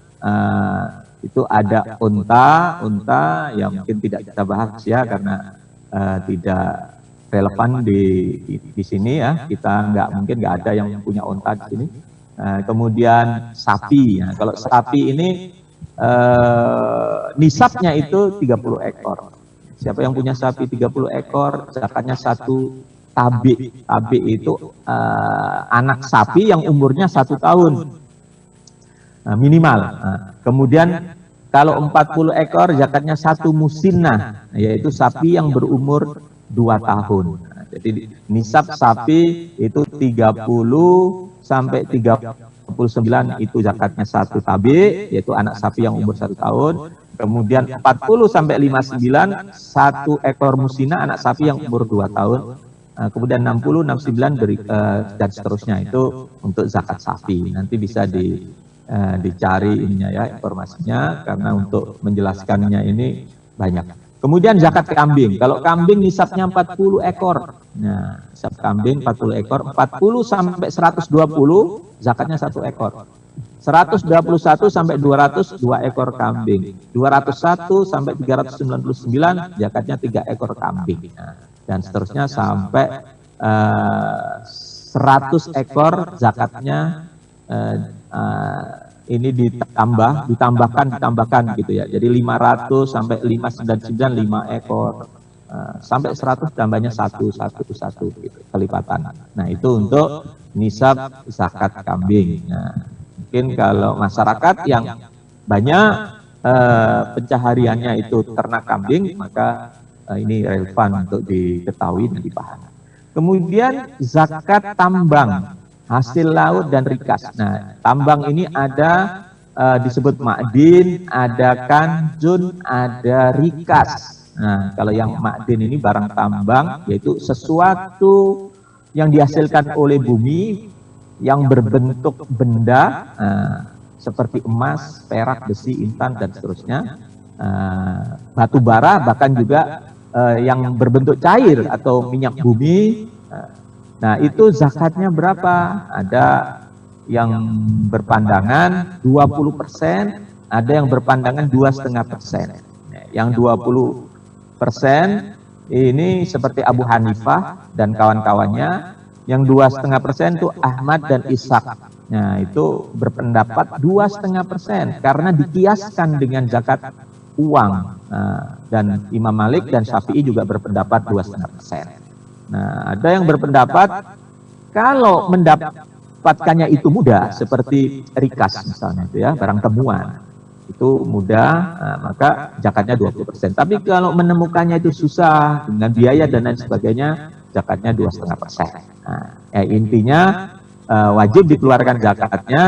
itu ada unta ya mungkin tidak kita bahas ya karena tidak relevan di sini ya. Kita mungkin nggak ada yang punya unta di sini. Kemudian sapi. Nah, kalau sapi ini nisabnya itu 30 ekor. Siapa yang punya sapi 30 ekor, zakatnya 1 tabi. Tabi itu anak sapi yang umurnya 1 tahun minimal. Kemudian kalau 40 ekor zakatnya 1 musinah, yaitu sapi yang berumur 2 tahun. Jadi nisab sapi itu 30 sampai 39 itu zakatnya 1 tabi, yaitu anak sapi yang umur 1 tahun. Kemudian 40 sampai 59 1 ekor musina anak sapi yang umur 2 tahun. Kemudian 60, 69 dan seterusnya itu untuk zakat sapi. Nanti bisa dicari ininya ya informasinya karena untuk menjelaskannya ini banyak. Kemudian zakat kambing. Kalau kambing nisabnya 40 ekor. Nah, nisab kambing 40 ekor, 40 sampai 120 zakatnya 1 ekor. 121 sampai 200 2 ekor kambing. 201 sampai 399 zakatnya 3 ekor kambing. Nah, dan seterusnya sampai 100 ekor zakatnya ini ditambahkan gitu ya. Jadi 500 sampai 599 5 ekor. Sampai 100 tambahnya 1 gitu, kelipatan. Nah, itu untuk nisab zakat kambing. Nah, mungkin kalau masyarakat yang banyak pencahariannya itu ternak kambing, maka ini relevan untuk diketahui dan dipahami. Kemudian zakat tambang, hasil laut dan rikas. Nah, tambang ini ada disebut ma'din, ada kanjun, ada rikas. Nah, kalau yang ma'din ini barang tambang, yaitu sesuatu yang dihasilkan oleh bumi yang berbentuk benda seperti emas, perak, besi, intan dan seterusnya, batu bara, bahkan juga yang berbentuk cair atau minyak bumi. Nah, itu zakatnya berapa? Ada yang berpandangan 20%, ada yang berpandangan 2,5%. Yang 20% ini seperti Abu Hanifah dan kawan-kawannya. Yang 2,5% itu Ahmad dan Ishaq. Nah, itu berpendapat 2,5% karena dikiaskan dengan zakat uang. Dan Imam Malik dan Syafi'i juga berpendapat 2,5%. Nah, ada yang berpendapat kalau mendapatkannya itu mudah, seperti rikas misalnya itu ya, barang temuan. Itu mudah, maka zakatnya 20%. Tapi kalau menemukannya itu susah dengan biaya dan lain sebagainya, zakatnya 2,5%. Nah, intinya wajib dikeluarkan zakatnya,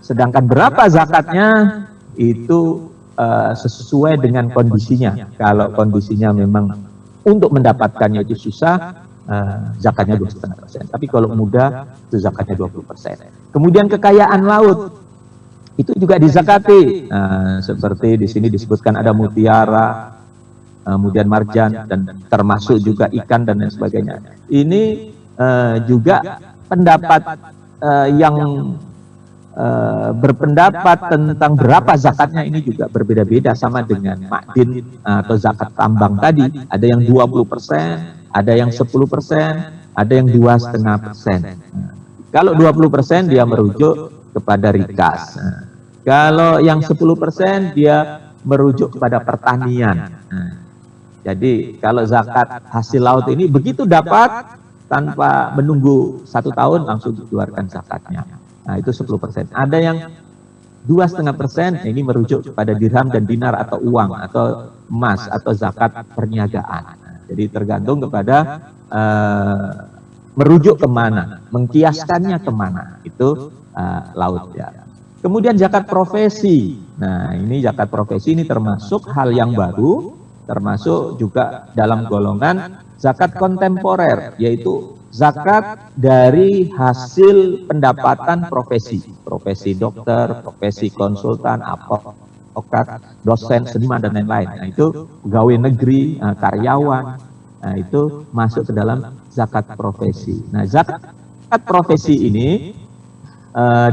sedangkan berapa zakatnya itu sesuai dengan kondisinya. Kalau kondisinya memang untuk mendapatkannya itu susah, zakatnya 2,5%. Tapi kalau mudah, itu zakatnya 20%. Kemudian kekayaan laut, itu juga dizakati. Seperti di sini disebutkan ada mutiara, kemudian marjan, dan termasuk juga ikan dan lain sebagainya. Ini juga pendapat yang berpendapat tentang berapa zakatnya ini juga berbeda-beda sama dengan ma'din atau zakat tambang tadi. Ada yang 20%, ada yang 10%, ada yang 2,5%. Kalau 20% dia merujuk kepada rikas. Nah, kalau yang 10% dia merujuk kepada pertanian. Nah, jadi kalau zakat hasil laut ini begitu dapat tanpa menunggu 1 tahun langsung dikeluarkan zakatnya. Nah itu 10%. Ada yang 2,5%, ini merujuk kepada dirham dan dinar atau uang atau emas atau zakat perniagaan. Nah, jadi tergantung kepada merujuk kemana, mengkiaskannya kemana, itu laut ya. Kemudian zakat profesi. Nah ini zakat profesi ini termasuk hal yang baru, termasuk juga dalam golongan zakat kontemporer, yaitu zakat dari hasil pendapatan profesi, profesi dokter, profesi konsultan, advokat, dosen, seniman dan lain-lain. Nah itu pegawai negeri, karyawan, nah itu masuk ke dalam zakat profesi. Nah zakat profesi ini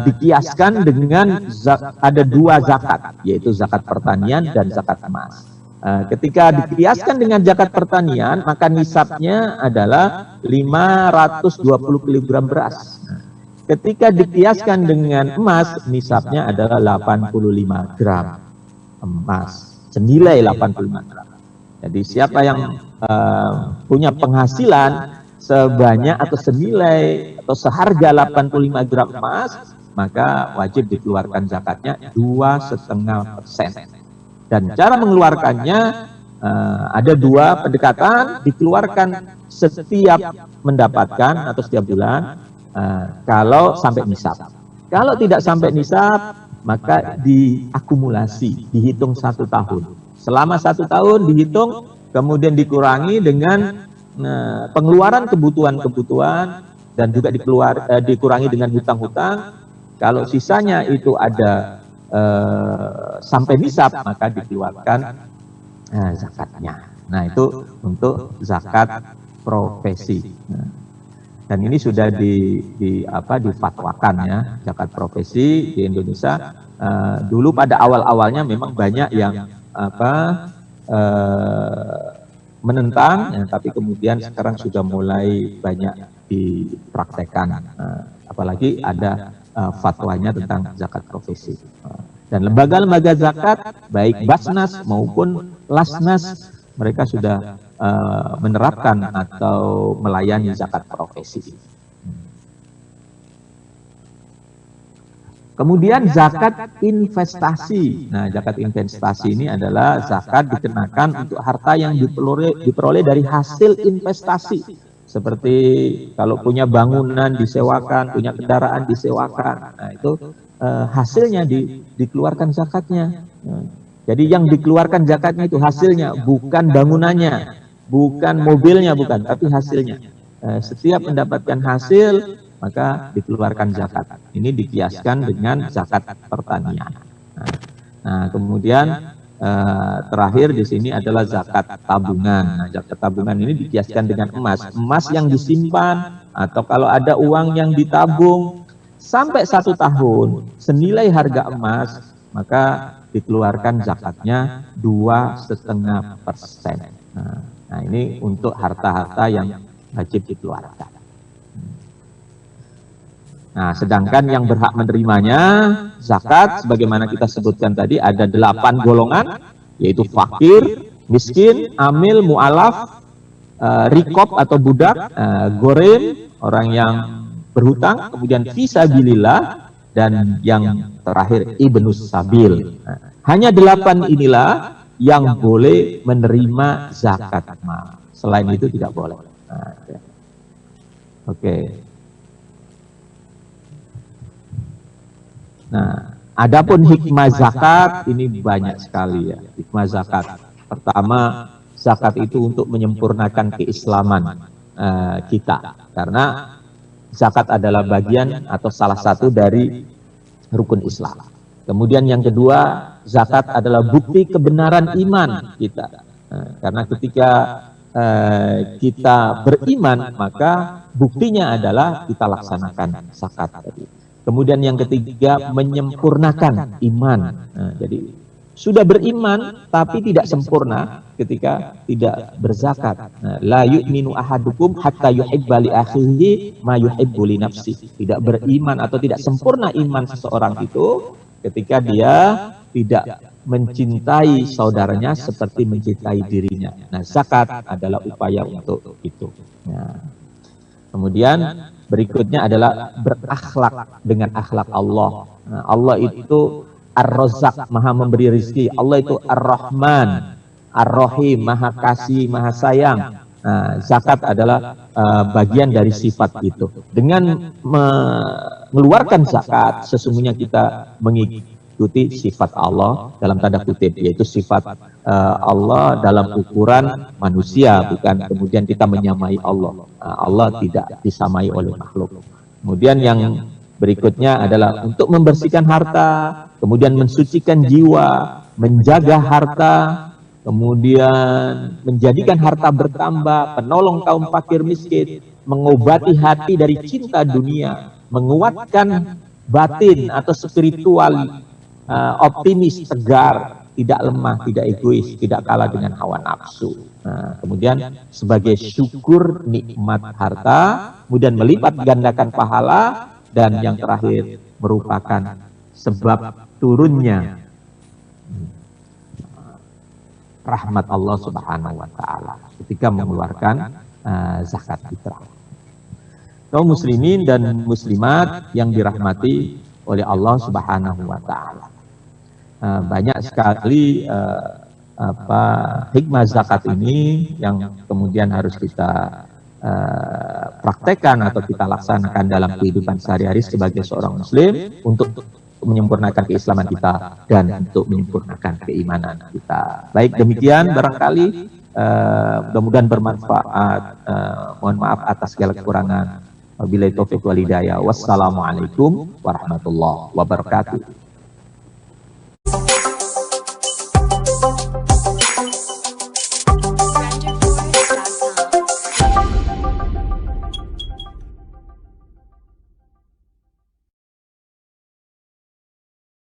dikiaskan dengan ada 2 zakat, yaitu zakat pertanian dan zakat emas. Ketika dikiaskan dengan zakat pertanian, maka nisabnya adalah 520 kg beras. Ketika dikiaskan dengan emas, nisabnya adalah 85 gram emas, senilai 85 gram. Jadi siapa yang punya penghasilan sebanyak atau senilai atau seharga 85 gram emas, maka wajib dikeluarkan zakatnya 2,5%. Dan cara mengeluarkannya ada 2 pendekatan, dikeluarkan setiap mendapatkan atau setiap bulan kalau sampai nisab. Kalau tidak sampai nisab, maka diakumulasi, dihitung 1 tahun. Selama 1 tahun dihitung, kemudian dikurangi dengan pengeluaran kebutuhan-kebutuhan dan juga dikurangi dengan hutang-hutang. Kalau sisanya itu ada sampai nisab, maka dikeluarkan zakatnya. Nah itu untuk zakat profesi. Dan ini sudah difatwakan ya, zakat profesi di Indonesia. Dulu pada awal-awalnya memang banyak yang menentang, ya, tapi kemudian sekarang sudah mulai banyak dipraktekkan. Apalagi ada fatwanya tentang zakat profesi. Dan lembaga-lembaga zakat, baik Basnas maupun Lasnas, mereka sudah menerapkan atau melayani zakat profesi. Kemudian zakat investasi. Nah, zakat investasi ini adalah zakat dikenakan untuk harta yang diperoleh dari hasil investasi. Seperti kalau punya bangunan disewakan, punya kendaraan disewakan, nah itu hasilnya dikeluarkan zakatnya. Jadi yang dikeluarkan zakatnya itu hasilnya, bukan bangunannya, bukan mobilnya, bukan, tapi hasilnya. Setiap mendapatkan hasil, maka dikeluarkan zakat. Ini dikiaskan dengan zakat pertanian. Nah kemudian terakhir di sini adalah zakat tabungan. Nah, zakat tabungan ini dikiaskan dengan emas. Emas yang disimpan atau kalau ada uang yang ditabung sampai 1 tahun senilai harga emas, maka dikeluarkan zakatnya 2,5%. Nah ini untuk harta-harta yang wajib dikeluarkan. Nah, sedangkan yang berhak menerimanya zakat, sebagaimana kita sebutkan tadi, ada 8 golongan, yaitu fakir, miskin, amil, mu'alaf, rikob atau budak, gorim, orang yang berhutang, kemudian fisabilillah, dan yang terakhir ibnus sabil. Hanya 8 inilah yang boleh menerima zakat mal. Selain itu tidak boleh. Oke. Nah, adapun hikmah zakat ini banyak sekali ya. Hikmah zakat. Pertama, zakat itu untuk menyempurnakan keislaman kita. Karena zakat adalah bagian atau salah satu dari rukun Islam. Kemudian yang kedua, zakat adalah bukti kebenaran iman kita. Karena ketika kita beriman, maka buktinya adalah kita laksanakan zakat tadi. Kemudian yang ketiga, menyempurnakan iman. Jadi sudah beriman tapi tidak sempurna ketika tidak berzakat. Nah, la yu'minu ahadukum hatta yuhibba li akhihi ma yuhibbu li nafsi. Tidak beriman atau tidak sempurna iman seseorang itu ketika dia tidak mencintai saudaranya seperti mencintai dirinya. Nah, zakat adalah upaya untuk itu. Nah, kemudian berikutnya adalah berakhlak dengan akhlak Allah. Nah, Allah itu Ar-Razzaq, maha memberi rezeki. Allah itu Ar-Rahman, Ar-Rahim, maha kasih, maha sayang. Nah, zakat adalah bagian dari sifat itu. Dengan mengeluarkan zakat, sesungguhnya kita mengikuti sifat Allah dalam tanda kutip, yaitu sifat Allah dalam ukuran manusia, bukan kemudian kita menyamai Allah. Allah tidak disamai oleh makhluk. Kemudian yang berikutnya adalah untuk membersihkan harta, kemudian mensucikan jiwa, menjaga harta, kemudian menjadikan harta bertambah, penolong kaum fakir miskin, mengobati hati dari cinta dunia, menguatkan batin atau spiritual, optimis, tegar, tidak lemah, tidak egois, tidak kalah dengan hawa nafsu. Nah, kemudian sebagai syukur nikmat harta, kemudian melipat gandakan pahala, dan yang terakhir merupakan sebab turunnya rahmat Allah Subhanahu wa taala ketika mengeluarkan zakat fitrah. Kaum muslimin dan muslimat yang dirahmati oleh Allah Subhanahu wa taala. Banyak sekali hikmah zakat ini yang kemudian harus kita praktekkan atau kita laksanakan dalam kehidupan sehari-hari sebagai seorang muslim untuk menyempurnakan keislaman kita dan untuk menyempurnakan keimanan kita. Baik, demikian barangkali mudah-mudahan bermanfaat. Mohon maaf atas segala kekurangan. Wabillahi taufiq wal hidayah. Wassalamualaikum warahmatullahi wabarakatuh.